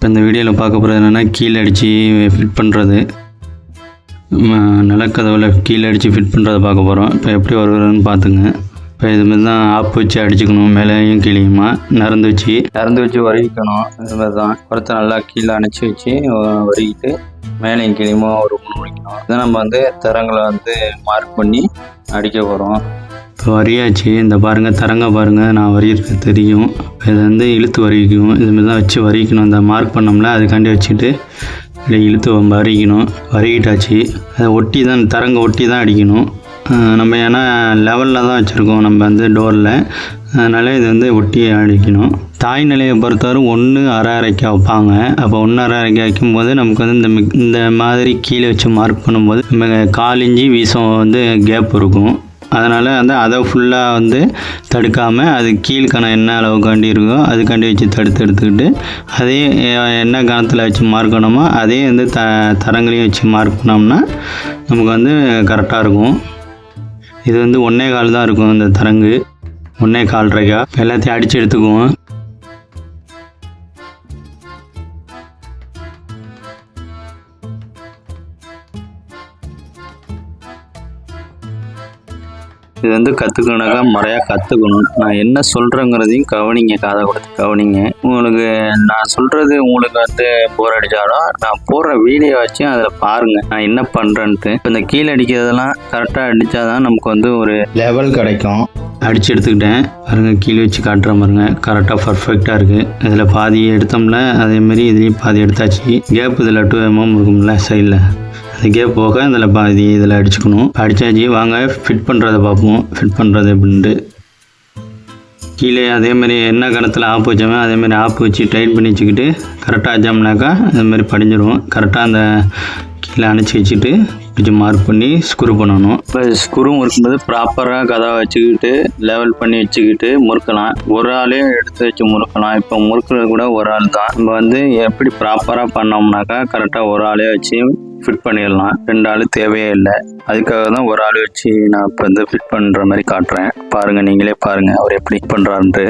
இப்போ இந்த வீடியோவில் பார்க்க போகிறது என்னென்னா கீழே அடித்து ஃபிட் பண்ணுறது. நிலக்கதவில் கீழே அடித்து ஃபிட் பண்ணுறதை பார்க்க போகிறோம். இப்போ எப்படி வருதுன்னு பார்த்துங்க. இப்போ இதுமாதிரி தான் ஆப்பு வச்சு அடிச்சுக்கணும், மேலேயும் கீழேயுமா நரந்து வச்சு வரிக்கணும். இதுமாதிரி தான் ஒருத்தர் நல்லா கீழே அணைச்சி வச்சு வரிக்கிட்டு மேலேயும் கீழேயுமா ஒரு முடிக்கணும். இதை நம்ம தரங்களை மார்க் பண்ணி அடிக்க போகிறோம். இப்போ வரியாச்சு. இந்த பாருங்கள், தரங்க பாருங்கள், நான் வரியிருக்க தெரியும். இது இழுத்து வரிக்கும். இதுமாரி தான் வச்சு வரிக்கணும். இந்த மார்க் பண்ணோம்ல அதுக்காண்டி வச்சுட்டு இழுத்து வரிக்கணும். வரிக்கிட்டாச்சு. அதை ஒட்டி தான், தரங்க ஒட்டி தான் அடிக்கணும். நம்ம ஏன்னா லெவலில் தான் வச்சுருக்கோம் நம்ம டோரில், அதனால் இது ஒட்டி அடிக்கணும். தாய் நிலையை பொறுத்தவரை 1 அரை அரைக்காய் வைப்பாங்க. அப்போ 1 அரை அரைக்காய் வைக்கும்போது நமக்கு இந்த மாதிரி கீழே வச்சு மார்க் பண்ணும்போது நம்ம 1/4 இன்ச்சு வீசம் கேப் இருக்கும். அதனால் அதை ஃபுல்லாக தடுக்காமல் அது கீழ்கணம் என்ன அளவுக்காண்டி இருக்கோ அதுக்காண்டி வச்சு எடுத்துக்கிட்டு அதே என்ன கணத்தில் வச்சு மார்க் பண்ணோமோ அதே தரங்களையும் வச்சு மார்க் பண்ணோம்னா நமக்கு கரெக்டாக இருக்கும். இது 1.25 தான் இருக்கும். இந்த தரங்கு 1.25 ரூபாய்க்கா. எல்லாத்தையும் அடித்து எடுத்துக்குவோம். இது கற்றுக்கணுனாக்கா முறையாக கற்றுக்கணும். நான் என்ன சொல்கிறேங்கிறதையும் கவனிங்க, காதை கொடுத்து கவனிங்க. உங்களுக்கு நான் சொல்கிறது உங்களுக்கு போர் அடித்தாலும் நான் போடுற வீடியோ வச்சு அதில் பாருங்கள் நான் என்ன பண்ணுறேன்ட்டு. இந்த கீழே அடிக்கிறதெல்லாம் கரெக்டாக அடித்தா தான் நமக்கு ஒரு லெவல் கிடைக்கும். அடித்து எடுத்துக்கிட்டேன் பாருங்கள், கீழே வச்சு காட்டுற பாருங்க, கரெக்டாக பர்ஃபெக்டாக இருக்குது. இதில் பாதி எடுத்தோம்ல, அதேமாரி இதுலேயும் பாதி எடுத்தாச்சு. கேப் இதில் 2 mm இருக்கும்ல சைடில், அதுக்கே போக இதில் பாதி இதில் அடிச்சுக்கணும். அடித்தாச்சு. வாங்க ஃபிட் பண்ணுறதை பார்ப்போம். ஃபிட் பண்ணுறது எப்படின்ட்டு கீழே அதேமாதிரி என்ன கணத்தில் ஆப்பு வச்சோமோ அதேமாதிரி ஆப்பு வச்சு டைட் பண்ணி வச்சுக்கிட்டு கரெக்டாக வச்சோம்னாக்கா அதுமாதிரி படிஞ்சிடும். கரெக்டாக அந்த கீழே அணைச்சி வச்சுட்டு கொஞ்சம் மார்க் பண்ணி ஸ்க்ரூ பண்ணணும். இப்போ ஸ்க்ரூ முறுக்கும்போது ப்ராப்பராக கதவை வச்சுக்கிட்டு லெவல் பண்ணி வச்சுக்கிட்டு முறுக்கலாம். ஒரு ஆளே எடுத்து வச்சு முறுக்கலாம். இப்போ முறுக்கிறது கூட ஒரு ஆள் தான். நம்ம எப்படி ப்ராப்பராக பண்ணோம்னாக்கா கரெக்டாக ஒரு ஆளே வச்சு ஃபிட் பண்ணிடலாம். 2 ஆள் தேவையே இல்லை. அதுக்காக தான் ஒரு ஆள் வச்சு நான் இப்போ ஃபிட் பண்ணுற மாதிரி காட்டுறேன். பாருங்கள், நீங்களே பாருங்கள் அவர் எப்படி பண்ணுறாருன்ட்டு.